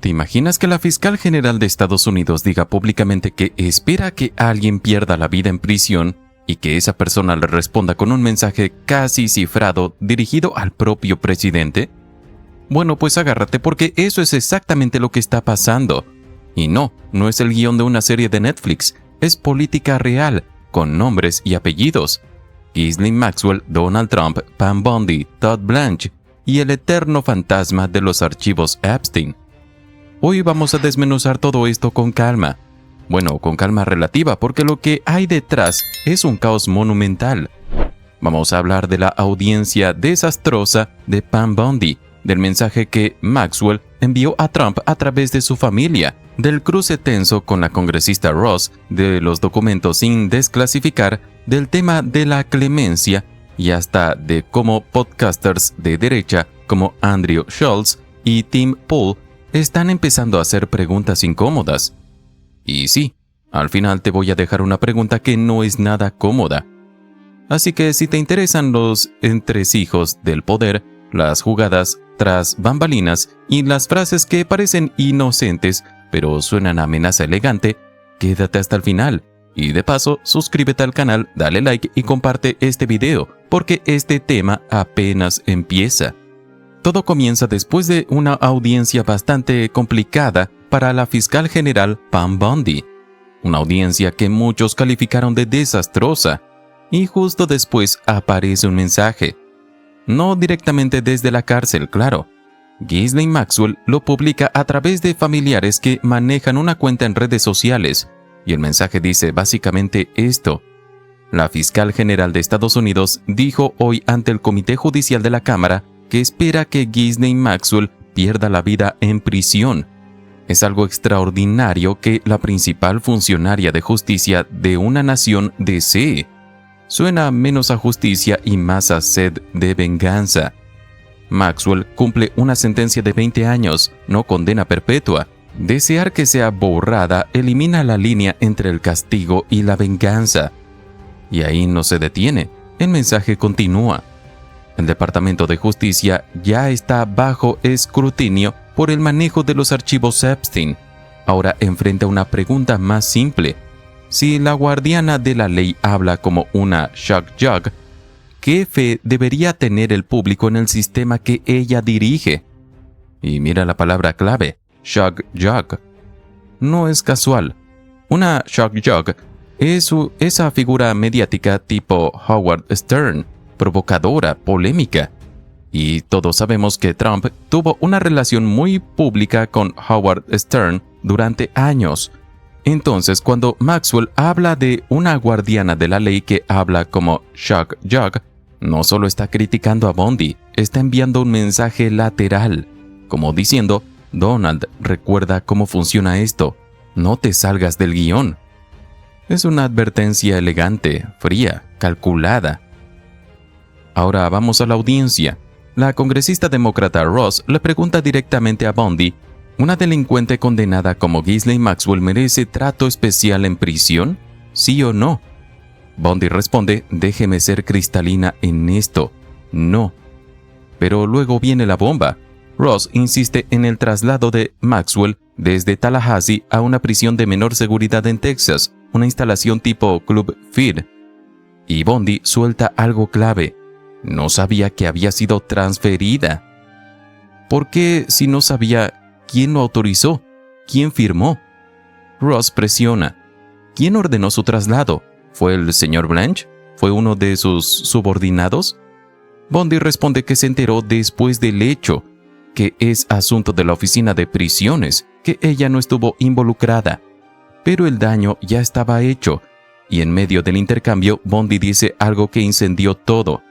¿Te imaginas que la fiscal general de Estados Unidos diga públicamente que espera que alguien pierda la vida en prisión y que esa persona le responda con un mensaje casi cifrado dirigido al propio presidente? Bueno, pues agárrate porque eso es exactamente lo que está pasando. Y no es el guión de una serie de Netflix, es política real, con nombres y apellidos. Ghislaine Maxwell, Donald Trump, Pam Bondi, Todd Blanche y el eterno fantasma de los archivos Epstein. Hoy vamos a desmenuzar todo esto con calma. Bueno, con calma relativa, porque lo que hay detrás es un caos monumental. Vamos a hablar de la audiencia desastrosa de Pam Bondi, del mensaje que Maxwell envió a Trump a través de su familia, del cruce tenso con la congresista Ross, de los documentos sin desclasificar, del tema de la clemencia y hasta de cómo podcasters de derecha como Andrew Schultz y Tim Pool están empezando a hacer preguntas incómodas. Y sí, al final te voy a dejar una pregunta que no es nada cómoda. Así que si te interesan los entresijos del poder, las jugadas tras bambalinas y las frases que parecen inocentes pero suenan a amenaza elegante, quédate hasta el final. Y de paso, suscríbete al canal, dale like y comparte este video, porque este tema apenas empieza. Todo comienza después de una audiencia bastante complicada para la fiscal general Pam Bondi. Una audiencia que muchos calificaron de desastrosa. Y justo después aparece un mensaje. No directamente desde la cárcel, claro. Ghislaine Maxwell lo publica a través de familiares que manejan una cuenta en redes sociales. Y el mensaje dice básicamente esto. La fiscal general de Estados Unidos dijo hoy ante el Comité Judicial de la Cámara que espera que Ghislaine Maxwell pierda la vida en prisión. Es algo extraordinario que la principal funcionaria de justicia de una nación desee. Suena menos a justicia y más a sed de venganza. Maxwell cumple una sentencia de 20 años, no condena perpetua. Desear que sea borrada elimina la línea entre el castigo y la venganza. Y ahí no se detiene. El mensaje continúa. El Departamento de Justicia ya está bajo escrutinio por el manejo de los archivos Epstein. Ahora enfrenta una pregunta más simple. Si la guardiana de la ley habla como una shock jock, ¿qué fe debería tener el público en el sistema que ella dirige? Y mira la palabra clave, shock jock. No es casual. Una shock jock es esa figura mediática tipo Howard Stern, provocadora, polémica. Y todos sabemos que Trump tuvo una relación muy pública con Howard Stern durante años. Entonces, cuando Maxwell habla de una guardiana de la ley que habla como shock jock, no solo está criticando a Bondi, está enviando un mensaje lateral, como diciendo, Donald, recuerda cómo funciona esto, no te salgas del guión. Es una advertencia elegante, fría, calculada. Ahora vamos a la audiencia. La congresista demócrata Ross le pregunta directamente a Bondi, ¿una delincuente condenada como Ghislaine Maxwell merece trato especial en prisión? ¿Sí o no? Bondi responde, déjeme ser cristalina en esto. No. Pero luego viene la bomba. Ross insiste en el traslado de Maxwell desde Tallahassee a una prisión de menor seguridad en Texas, una instalación tipo Club Feed. Y Bondi suelta algo clave. No sabía que había sido transferida. ¿Por qué si no sabía quién lo autorizó? ¿Quién firmó? Ross presiona. ¿Quién ordenó su traslado? ¿Fue el señor Blanche? ¿Fue uno de sus subordinados? Bondi responde que se enteró después del hecho, que es asunto de la oficina de prisiones, que ella no estuvo involucrada. Pero el daño ya estaba hecho, y en medio del intercambio, Bondi dice algo que incendió todo.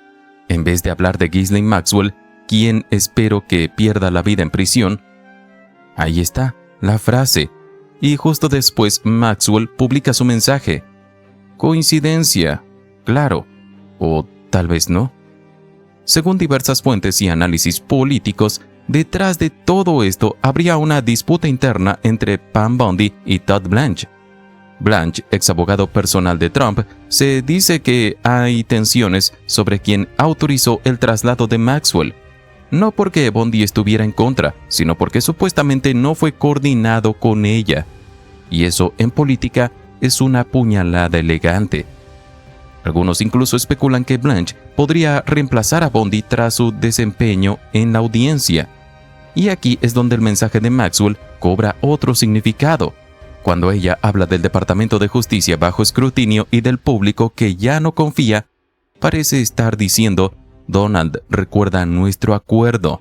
En vez de hablar de Ghislaine Maxwell, quien espero que pierda la vida en prisión, ahí está, la frase. Y justo después Maxwell publica su mensaje. Coincidencia, claro, o tal vez no. Según diversas fuentes y análisis políticos, detrás de todo esto habría una disputa interna entre Pam Bondi y Todd Blanche. Blanche, ex abogado personal de Trump, se dice que hay tensiones sobre quién autorizó el traslado de Maxwell. no porque Bondi estuviera en contra, sino porque supuestamente no fue coordinado con ella. Y eso en política es una puñalada elegante. Algunos incluso especulan que Blanche podría reemplazar a Bondi tras su desempeño en la audiencia. Y aquí es donde el mensaje de Maxwell cobra otro significado. Cuando ella habla del Departamento de Justicia bajo escrutinio y del público que ya no confía, parece estar diciendo: Donald, recuerda nuestro acuerdo.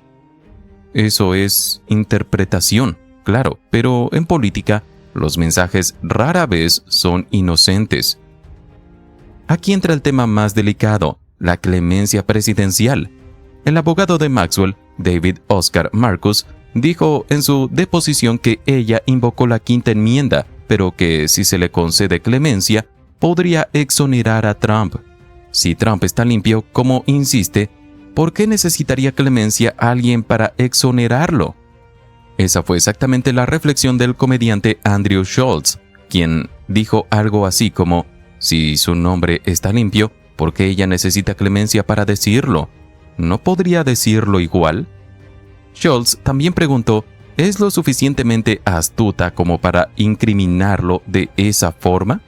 Eso es interpretación, claro, pero en política los mensajes rara vez son inocentes. Aquí entra el tema más delicado, la clemencia presidencial. El abogado de Maxwell, David Oscar Marcus, dijo en su deposición que ella invocó la Quinta Enmienda, pero que si se le concede clemencia, podría exonerar a Trump. Si Trump está limpio, como insiste, ¿por qué necesitaría clemencia a alguien para exonerarlo? Esa fue exactamente la reflexión del comediante Andrew Schulz, quien dijo algo así como: si su nombre está limpio, ¿por qué ella necesita clemencia para decirlo? ¿No podría decirlo igual? Schulz también preguntó: ¿es lo suficientemente astuta como para incriminarlo de esa forma?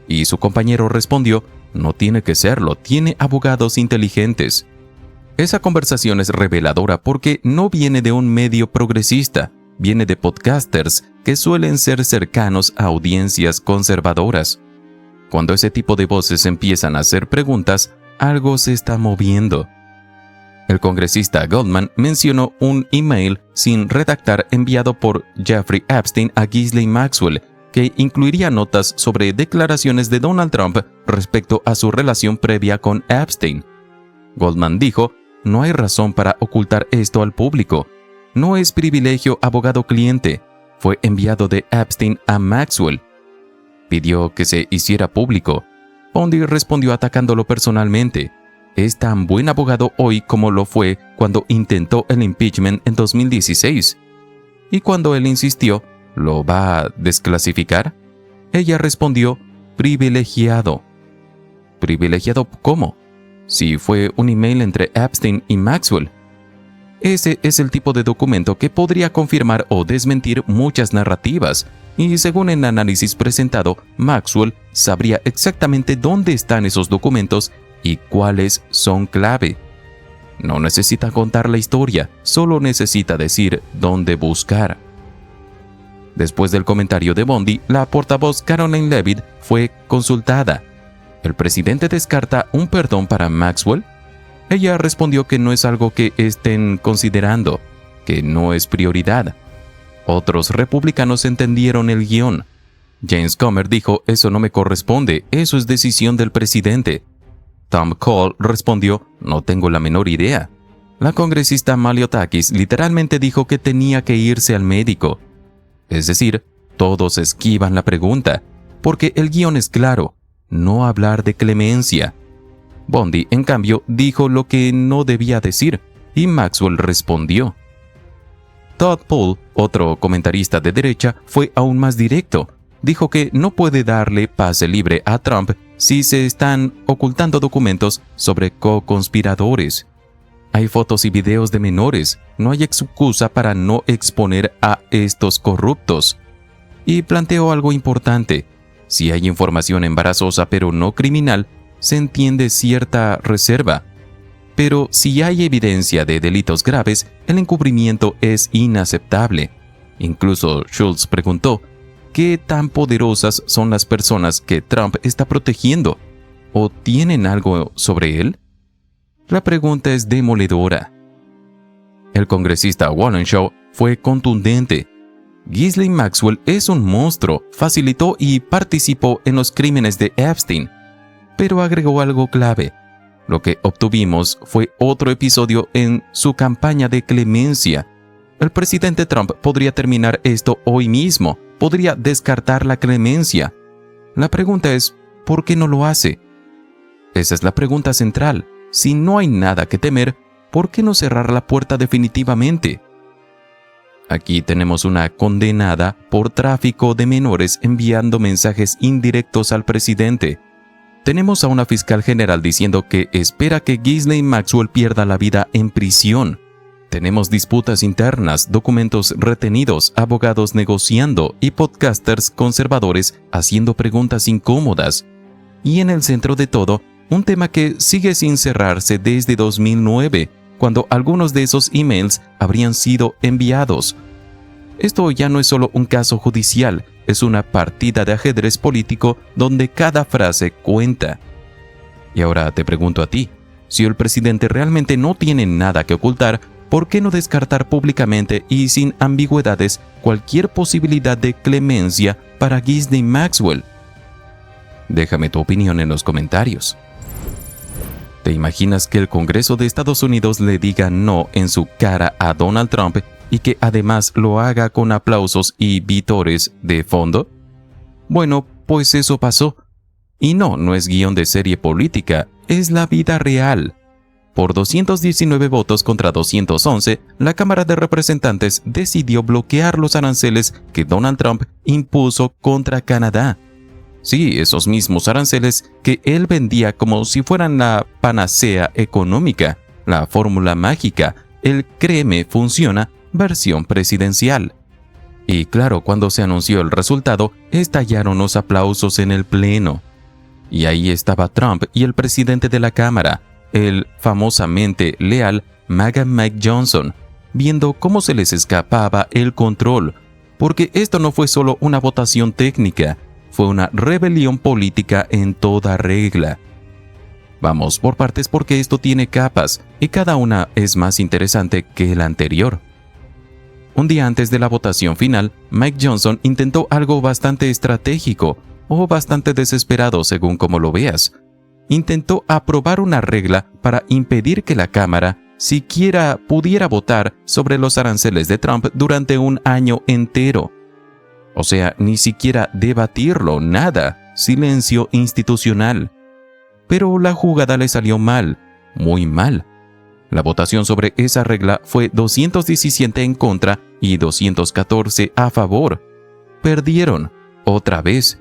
Y su compañero respondió: no tiene que serlo, tiene abogados inteligentes. Esa conversación es reveladora porque no viene de un medio progresista, viene de podcasters que suelen ser cercanos a audiencias conservadoras. Cuando ese tipo de voces empiezan a hacer preguntas, algo se está moviendo. El congresista Goldman mencionó un email sin redactar enviado por Jeffrey Epstein a Ghislaine Maxwell, que incluiría notas sobre declaraciones de Donald Trump respecto a su relación previa con Epstein. Goldman dijo: no hay razón para ocultar esto al público. No es privilegio abogado-cliente. Fue enviado de Epstein a Maxwell. Pidió que se hiciera público. Bondi respondió atacándolo personalmente. Es tan buen abogado hoy como lo fue cuando intentó el impeachment en 2016. Y cuando él insistió, ¿lo va a desclasificar? Ella respondió: privilegiado. ¿Privilegiado cómo? Si fue un email entre Epstein y Maxwell. Ese es el tipo de documento que podría confirmar o desmentir muchas narrativas, y según el análisis presentado, Maxwell sabría exactamente dónde están esos documentos y cuáles son clave. No necesita contar la historia, solo necesita decir dónde buscar. Después del comentario de Bondi, la portavoz Caroline Leavitt fue consultada. ¿El presidente descarta un perdón para Maxwell? Ella respondió que no es algo que estén considerando, que no es prioridad. Otros republicanos entendieron el guión. James Comer dijo: eso no me corresponde, eso es decisión del presidente. Tom Cole respondió: no tengo la menor idea. La congresista Maliotakis literalmente dijo que tenía que irse al médico. Es decir, todos esquivan la pregunta, porque el guión es claro: no hablar de clemencia. Bondi, en cambio, dijo lo que no debía decir, y Maxwell respondió. Todd Poole, otro comentarista de derecha, fue aún más directo. Dijo que no puede darle pase libre a Trump si se están ocultando documentos sobre co-conspiradores. Hay fotos y videos de menores, no hay excusa para no exponer a estos corruptos. Y planteó algo importante: si hay información embarazosa pero no criminal, se entiende cierta reserva. Pero si hay evidencia de delitos graves, el encubrimiento es inaceptable. Incluso Schulz preguntó: ¿qué tan poderosas son las personas que Trump está protegiendo? ¿O tienen algo sobre él? La pregunta es demoledora. El congresista Walenshaw fue contundente. Ghislaine Maxwell es un monstruo, facilitó y participó en los crímenes de Epstein. Pero agregó algo clave: lo que obtuvimos fue otro episodio en su campaña de clemencia. El presidente Trump podría terminar esto hoy mismo, podría descartar la clemencia. La pregunta es: ¿por qué no lo hace? Esa es la pregunta central. Si no hay nada que temer, ¿por qué no cerrar la puerta definitivamente? Aquí tenemos una condenada por tráfico de menores enviando mensajes indirectos al presidente. Tenemos a una fiscal general diciendo que espera que Ghislaine Maxwell pierda la vida en prisión. Tenemos disputas internas, documentos retenidos, abogados negociando y podcasters conservadores haciendo preguntas incómodas. Y en el centro de todo, un tema que sigue sin cerrarse desde 2009, cuando algunos de esos emails habrían sido enviados. Esto ya no es solo un caso judicial, es una partida de ajedrez político donde cada frase cuenta. Y ahora te pregunto a ti, si el presidente realmente no tiene nada que ocultar, ¿por qué no descartar públicamente y sin ambigüedades cualquier posibilidad de clemencia para Ghislaine Maxwell? Déjame tu opinión en los comentarios. ¿Te imaginas que el Congreso de Estados Unidos le diga no en su cara a Donald Trump y que además lo haga con aplausos y vítores de fondo? Bueno, pues eso pasó. Y no es guión de serie política, es la vida real. Por 219 votos contra 211, la Cámara de Representantes decidió bloquear los aranceles que Donald Trump impuso contra Canadá. Sí, esos mismos aranceles que él vendía como si fueran la panacea económica, la fórmula mágica, el créeme funciona, versión presidencial. Y claro, cuando se anunció el resultado, estallaron los aplausos en el Pleno. Y ahí estaba Trump y el presidente de la Cámara, el famosamente leal Mike Johnson, viendo cómo se les escapaba el control, porque esto no fue solo una votación técnica, fue una rebelión política en toda regla. Vamos por partes porque esto tiene capas y cada una es más interesante que la anterior. Un día antes de la votación final, Mike Johnson intentó algo bastante estratégico o bastante desesperado según como lo veas. Intentó aprobar una regla para impedir que la Cámara siquiera pudiera votar sobre los aranceles de Trump durante un año entero. O sea, ni siquiera debatirlo, nada, silencio institucional. Pero la jugada le salió mal, muy mal. La votación sobre esa regla fue 217 en contra y 214 a favor. Perdieron, otra vez.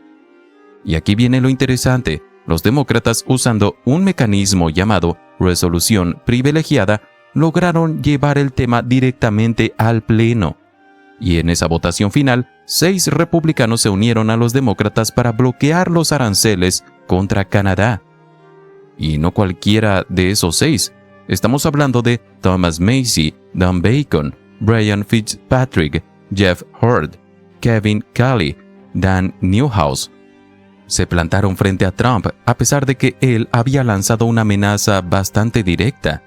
Y aquí viene lo interesante. Los demócratas, usando un mecanismo llamado resolución privilegiada, lograron llevar el tema directamente al Pleno. Y en esa votación final, 6 republicanos se unieron a los demócratas para bloquear los aranceles contra Canadá. Y no cualquiera de esos 6. Estamos hablando de Thomas Massie, Don Bacon, Brian Fitzpatrick, Jeff Hurd, Kevin Kelly, Dan Newhouse. Se plantaron frente a Trump a pesar de que él había lanzado una amenaza bastante directa.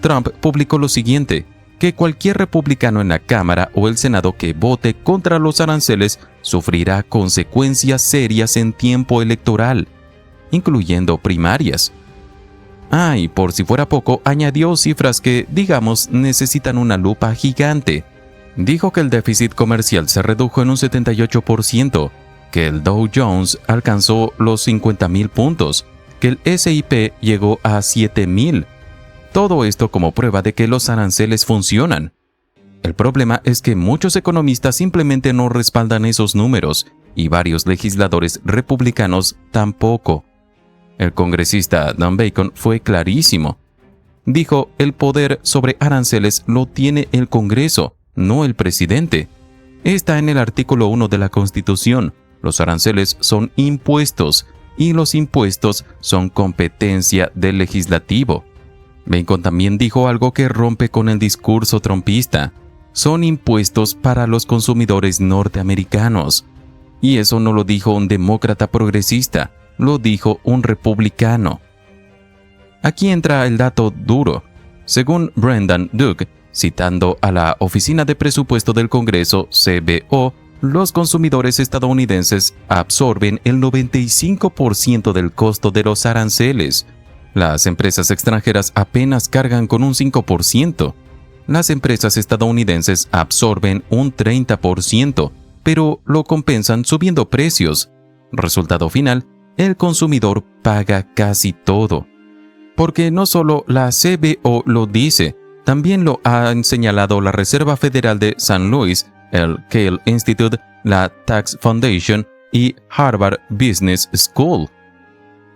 Trump publicó lo siguiente, que cualquier republicano en la Cámara o el Senado que vote contra los aranceles sufrirá consecuencias serias en tiempo electoral, incluyendo primarias. Y por si fuera poco, añadió cifras que, digamos, necesitan una lupa gigante. Dijo que el déficit comercial se redujo en un 78%, que el Dow Jones alcanzó los 50,000 puntos, que el S&P llegó a 7,000. Todo esto como prueba de que los aranceles funcionan. El problema es que muchos economistas simplemente no respaldan esos números y varios legisladores republicanos tampoco. El congresista Don Bacon fue clarísimo. Dijo, el poder sobre aranceles lo tiene el Congreso, no el presidente. Está en el artículo 1 de la Constitución. Los aranceles son impuestos y los impuestos son competencia del legislativo. Bacon también dijo algo que rompe con el discurso trumpista. Son impuestos para los consumidores norteamericanos. Y eso no lo dijo un demócrata progresista, lo dijo un republicano. Aquí entra el dato duro. Según Brendan Duke, citando a la Oficina de Presupuesto del Congreso, CBO, los consumidores estadounidenses absorben el 95% del costo de los aranceles. Las empresas extranjeras apenas cargan con un 5%. Las empresas estadounidenses absorben un 30%, pero lo compensan subiendo precios. Resultado final, el consumidor paga casi todo. Porque no solo la CBO lo dice, también lo han señalado la Reserva Federal de San Luis, el Cale Institute, la Tax Foundation y Harvard Business School.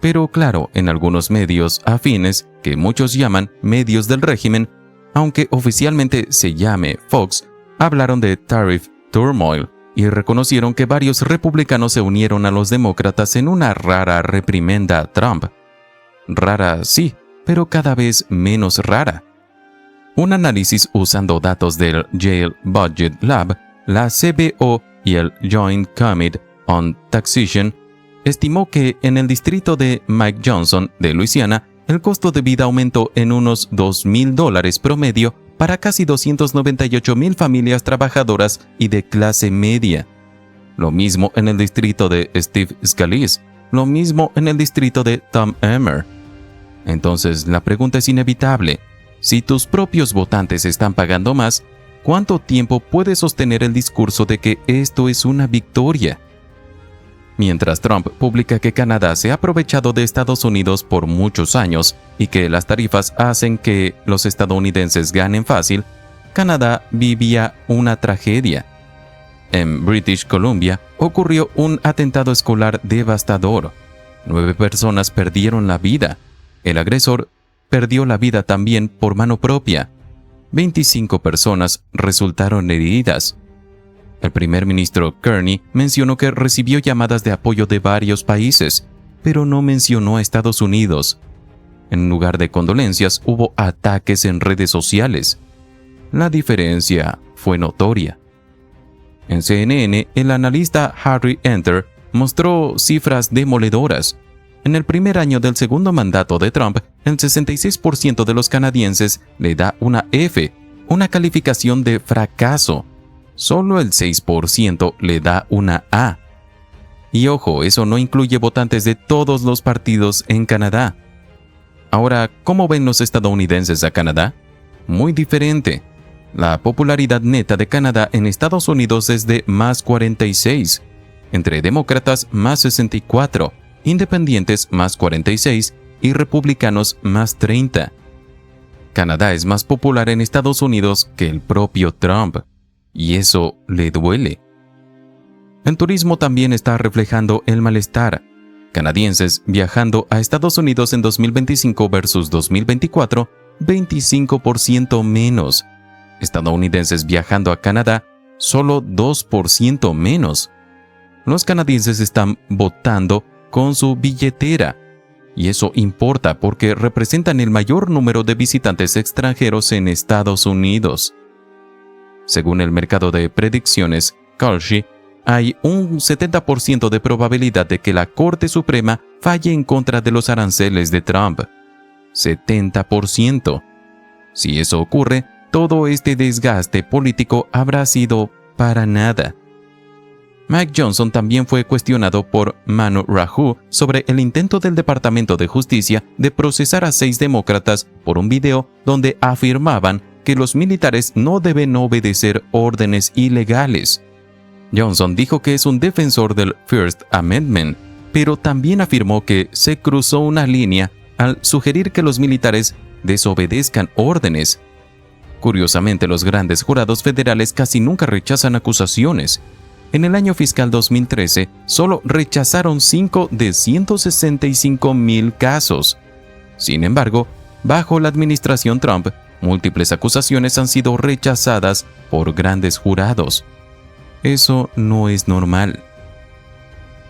Pero claro, en algunos medios afines, que muchos llaman medios del régimen, Aunque oficialmente se llame Fox, hablaron de Tariff Turmoil y reconocieron que varios republicanos se unieron a los demócratas en una rara reprimenda a Trump. Rara sí, pero cada vez menos rara. Un análisis usando datos del Yale Budget Lab, la CBO y el Joint Committee on Taxation estimó que en el distrito de Mike Johnson de Luisiana, el costo de vida aumentó en unos $2,000 promedio para casi 298,000 familias trabajadoras y de clase media. Lo mismo en el distrito de Steve Scalise, lo mismo en el distrito de Tom Emmer. Entonces, la pregunta es inevitable. Si tus propios votantes están pagando más, ¿cuánto tiempo puedes sostener el discurso de que esto es una victoria? Mientras Trump publica que Canadá se ha aprovechado de Estados Unidos por muchos años y que las tarifas hacen que los estadounidenses ganen fácil, Canadá vivía una tragedia. En British Columbia ocurrió un atentado escolar devastador. 9 personas perdieron la vida. El agresor perdió la vida también por mano propia. 25 personas resultaron heridas. El primer ministro Kearney mencionó que recibió llamadas de apoyo de varios países, pero no mencionó a Estados Unidos. En lugar de condolencias, hubo ataques en redes sociales. La diferencia fue notoria. En CNN, el analista Harry Enter mostró cifras demoledoras. En el primer año del segundo mandato de Trump, el 66% de los canadienses le da una F, una calificación de fracaso. Solo el 6% le da una A. Y ojo, eso no incluye votantes de todos los partidos en Canadá. Ahora, ¿cómo ven los estadounidenses a Canadá? Muy diferente. La popularidad neta de Canadá en Estados Unidos es de más 46, entre demócratas más 64, independientes más 46 y republicanos más 30. Canadá es más popular en Estados Unidos que el propio Trump. Y eso le duele. El turismo también está reflejando el malestar. Canadienses viajando a Estados Unidos en 2025 versus 2024, 25% menos. Estadounidenses viajando a Canadá, solo 2% menos. Los canadienses están votando con su billetera. Y eso importa porque representan el mayor número de visitantes extranjeros en Estados Unidos. Según el mercado de predicciones Kalshi, hay un 70% de probabilidad de que la Corte Suprema falle en contra de los aranceles de Trump. 70%. Si eso ocurre, todo este desgaste político habrá sido para nada. Mike Johnson también fue cuestionado por Manu Rahu sobre el intento del Departamento de Justicia de procesar a 6 demócratas por un video donde afirmaban que los militares no deben obedecer órdenes ilegales. Johnson dijo que es un defensor del First Amendment, pero también afirmó que se cruzó una línea al sugerir que los militares desobedezcan órdenes. Curiosamente, los grandes jurados federales casi nunca rechazan acusaciones. En el año fiscal 2013, solo rechazaron 5 de 165,000 casos. Sin embargo, bajo la administración Trump, múltiples acusaciones han sido rechazadas por grandes jurados. Eso no es normal.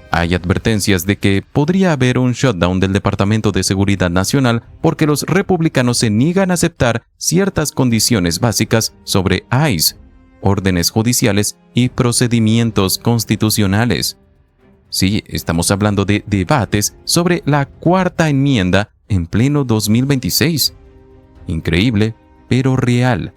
Hay advertencias de que podría haber un shutdown del Departamento de Seguridad Nacional porque los republicanos se niegan a aceptar ciertas condiciones básicas sobre ICE, órdenes judiciales y procedimientos constitucionales. Sí, estamos hablando de debates sobre la cuarta enmienda en pleno 2026. Increíble, pero real.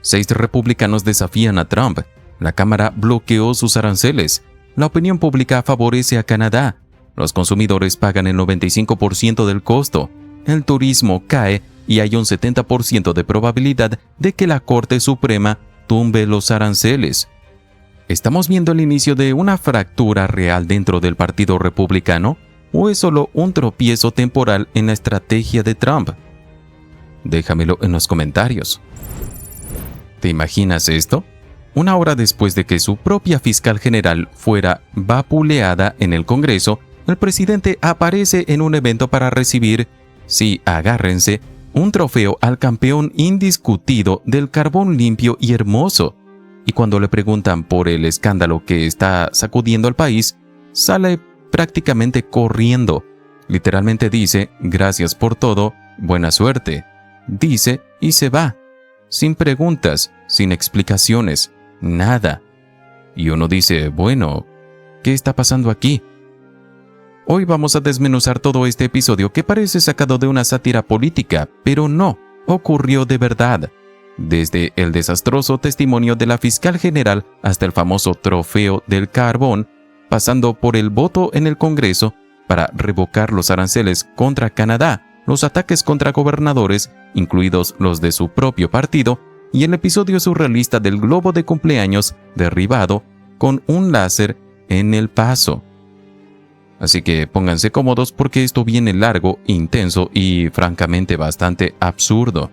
6 republicanos desafían a Trump. La Cámara bloqueó sus aranceles. La opinión pública favorece a Canadá. Los consumidores pagan el 95% del costo. El turismo cae y hay un 70% de probabilidad de que la Corte Suprema tumbe los aranceles. ¿Estamos viendo el inicio de una fractura real dentro del Partido Republicano? ¿O es solo un tropiezo temporal en la estrategia de Trump? Déjamelo en los comentarios. ¿Te imaginas esto? Una hora después de que su propia fiscal general fuera vapuleada en el Congreso, el presidente aparece en un evento para recibir, sí, agárrense, un trofeo al campeón indiscutido del carbón limpio y hermoso. Y cuando le preguntan por el escándalo que está sacudiendo al país, sale prácticamente corriendo. Literalmente dice, gracias por todo, buena suerte. Dice y se va, sin preguntas, sin explicaciones, nada. Y uno dice, bueno, ¿qué está pasando aquí? Hoy vamos a desmenuzar todo este episodio que parece sacado de una sátira política, pero no, ocurrió de verdad. Desde el desastroso testimonio de la fiscal general hasta el famoso trofeo del carbón, pasando por el voto en el Congreso para revocar los aranceles contra Canadá, los ataques contra gobernadores, incluidos los de su propio partido, y el episodio surrealista del globo de cumpleaños derribado con un láser en El Paso. Así que pónganse cómodos porque esto viene largo, intenso y francamente bastante absurdo.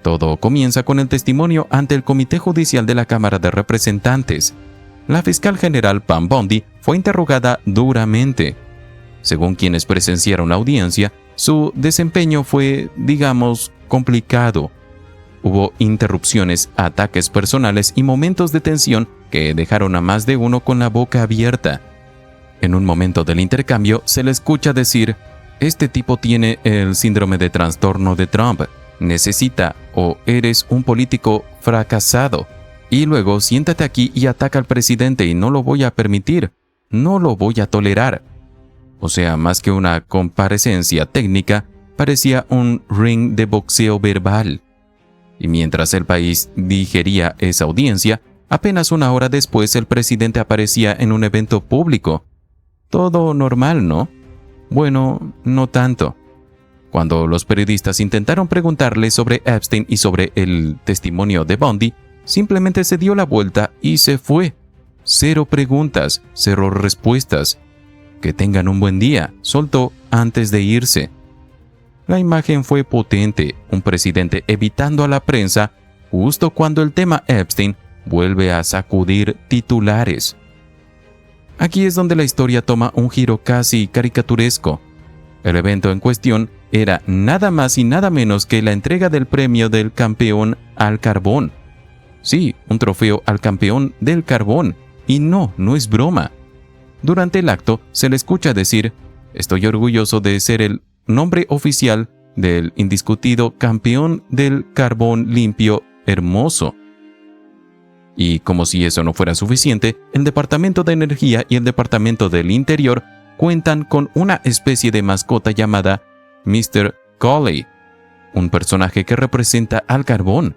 Todo comienza con el testimonio ante el Comité Judicial de la Cámara de Representantes. La fiscal general Pam Bondi fue interrogada duramente. Según quienes presenciaron la audiencia, su desempeño fue, digamos, complicado. Hubo interrupciones, ataques personales y momentos de tensión que dejaron a más de uno con la boca abierta. En un momento del intercambio se le escucha decir, este tipo tiene el síndrome de trastorno de Trump, necesita o eres un político fracasado. Y luego siéntate aquí y ataca al presidente y no lo voy a permitir, no lo voy a tolerar. O sea, más que una comparecencia técnica, parecía un ring de boxeo verbal. Y mientras el país digería esa audiencia, apenas una hora después el presidente aparecía en un evento público. Todo normal, ¿no? Bueno, no tanto. Cuando los periodistas intentaron preguntarle sobre Epstein y sobre el testimonio de Bondi, simplemente se dio la vuelta y se fue. 0 preguntas, 0 respuestas. Que tengan un buen día, soltó antes de irse. La imagen fue potente, un presidente evitando a la prensa justo cuando el tema Epstein vuelve a sacudir titulares. Aquí es donde la historia toma un giro casi caricaturesco. El evento en cuestión era nada más y nada menos que la entrega del premio del campeón al carbón. Sí, un trofeo al campeón del carbón. Y no es broma. Durante el acto se le escucha decir, estoy orgulloso de ser el nombre oficial del indiscutido campeón del carbón limpio hermoso. Y como si eso no fuera suficiente, el Departamento de Energía y el Departamento del Interior cuentan con una especie de mascota llamada Mr. Coley, un personaje que representa al carbón.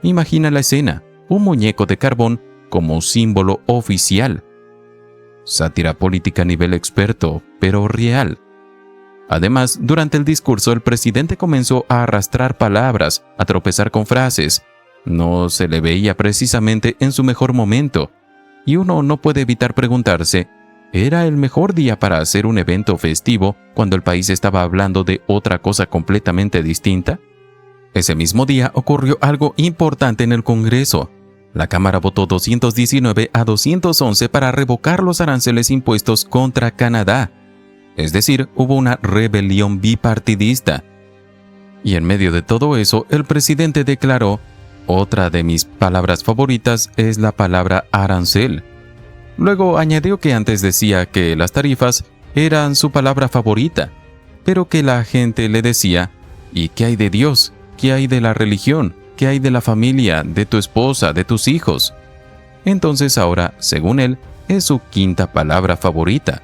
Imagina la escena, un muñeco de carbón como símbolo oficial. Sátira política a nivel experto, pero real. Además, durante el discurso el presidente comenzó a arrastrar palabras, a tropezar con frases. No se le veía precisamente en su mejor momento, y uno no puede evitar preguntarse, ¿era el mejor día para hacer un evento festivo cuando el país estaba hablando de otra cosa completamente distinta? Ese mismo día ocurrió algo importante en el Congreso. La Cámara votó 219 a 211 para revocar los aranceles impuestos contra Canadá. Es decir, hubo una rebelión bipartidista. Y en medio de todo eso, el presidente declaró, otra de mis palabras favoritas es la palabra arancel. Luego añadió que antes decía que las tarifas eran su palabra favorita, pero que la gente le decía, ¿y qué hay de Dios? ¿Qué hay de la religión? ¿Qué hay de la familia, de tu esposa, de tus hijos? Entonces ahora, según él, es su quinta palabra favorita.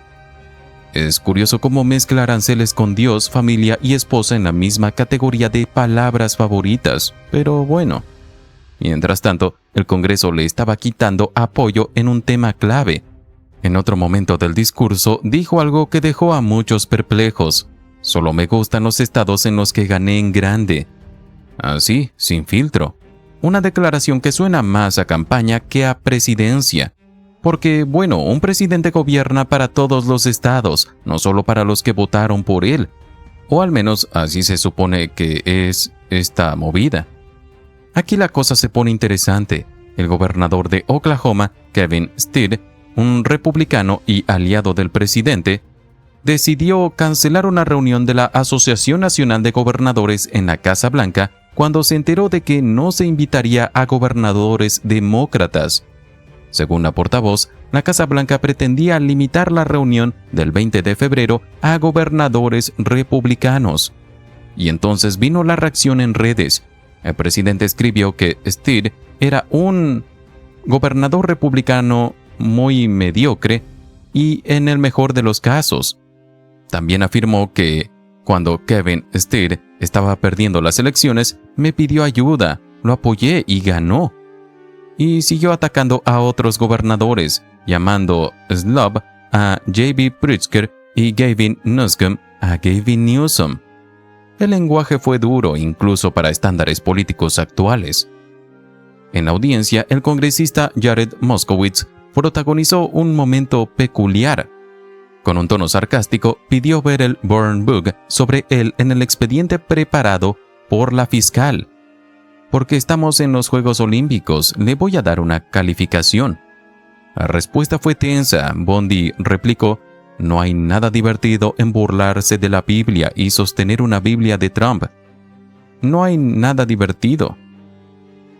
Es curioso cómo mezcla aranceles con Dios, familia y esposa en la misma categoría de palabras favoritas, pero bueno. Mientras tanto, el Congreso le estaba quitando apoyo en un tema clave. En otro momento del discurso, dijo algo que dejó a muchos perplejos. Solo me gustan los estados en los que gané en grande. Así, sin filtro. Una declaración que suena más a campaña que a presidencia. Porque, bueno, un presidente gobierna para todos los estados, no solo para los que votaron por él. O al menos así se supone que es esta movida. Aquí la cosa se pone interesante. El gobernador de Oklahoma, Kevin Stitt, un republicano y aliado del presidente, decidió cancelar una reunión de la Asociación Nacional de Gobernadores en la Casa Blanca cuando se enteró de que no se invitaría a gobernadores demócratas. Según la portavoz, la Casa Blanca pretendía limitar la reunión del 20 de febrero a gobernadores republicanos. Y entonces vino la reacción en redes. El presidente escribió que Steed era un gobernador republicano muy mediocre y en el mejor de los casos. También afirmó que cuando Kevin Steed estaba perdiendo las elecciones, me pidió ayuda, lo apoyé y ganó. Y siguió atacando a otros gobernadores, llamando slob a J.B. Pritzker y Gavin Newsom a Gavin Newsom. El lenguaje fue duro incluso para estándares políticos actuales. En la audiencia, el congresista Jared Moskowitz protagonizó un momento peculiar. Con un tono sarcástico, pidió ver el burn book sobre él en el expediente preparado por la fiscal. Porque estamos en los Juegos Olímpicos, le voy a dar una calificación. La respuesta fue tensa. Bondi replicó: no hay nada divertido en burlarse de la Biblia y sostener una Biblia de Trump. No hay nada divertido.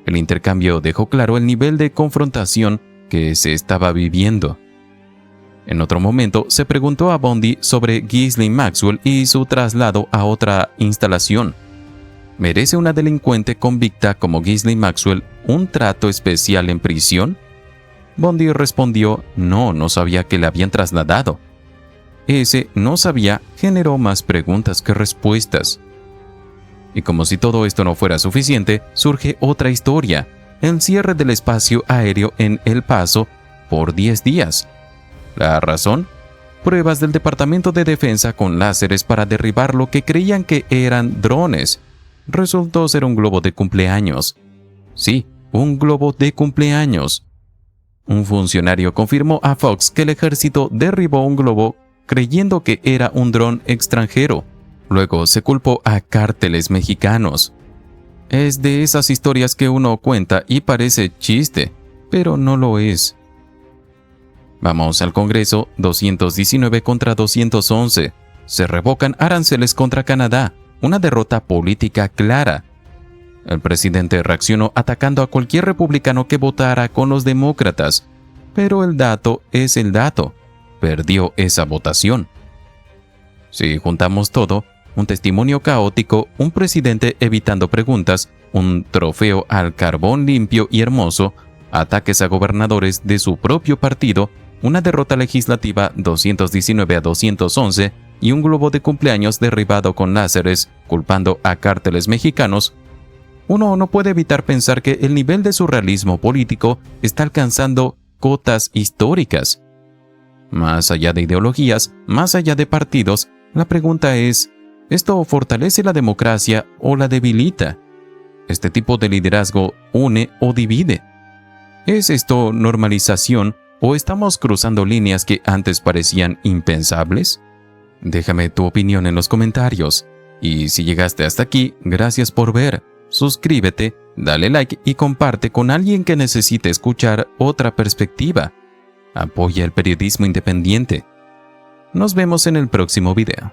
El intercambio dejó claro el nivel de confrontación que se estaba viviendo. En otro momento, se preguntó a Bondi sobre Ghislaine Maxwell y su traslado a otra instalación. ¿Merece una delincuente convicta como Ghislaine Maxwell un trato especial en prisión? Bondi respondió: no sabía que la habían trasladado. Ese no sabía generó más preguntas que respuestas. Y como si todo esto no fuera suficiente, surge otra historia: el cierre del espacio aéreo en El Paso por 10 días. ¿La razón? Pruebas del Departamento de Defensa con láseres para derribar lo que creían que eran drones. Resultó ser un globo de cumpleaños. Sí, un globo de cumpleaños. Un funcionario confirmó a Fox que el ejército derribó un globo creyendo que era un dron extranjero. Luego se culpó a cárteles mexicanos. Es de esas historias que uno cuenta y parece chiste, pero no lo es. Vamos al Congreso. 219 contra 211. Se revocan aranceles contra Canadá. Una derrota política clara. El presidente reaccionó atacando a cualquier republicano que votara con los demócratas. Pero el dato es el dato. Perdió esa votación. Si juntamos todo, un testimonio caótico, un presidente evitando preguntas, un trofeo al carbón limpio y hermoso, ataques a gobernadores de su propio partido, una derrota legislativa 219 a 211 y un globo de cumpleaños derribado con láseres culpando a cárteles mexicanos, uno no puede evitar pensar que el nivel de surrealismo político está alcanzando cotas históricas. Más allá de ideologías, más allá de partidos, la pregunta es: ¿esto fortalece la democracia o la debilita? ¿Este tipo de liderazgo une o divide? ¿Es esto normalización o estamos cruzando líneas que antes parecían impensables? Déjame tu opinión en los comentarios. Y si llegaste hasta aquí, gracias por ver. Suscríbete, dale like y comparte con alguien que necesite escuchar otra perspectiva. Apoya el periodismo independiente. Nos vemos en el próximo video.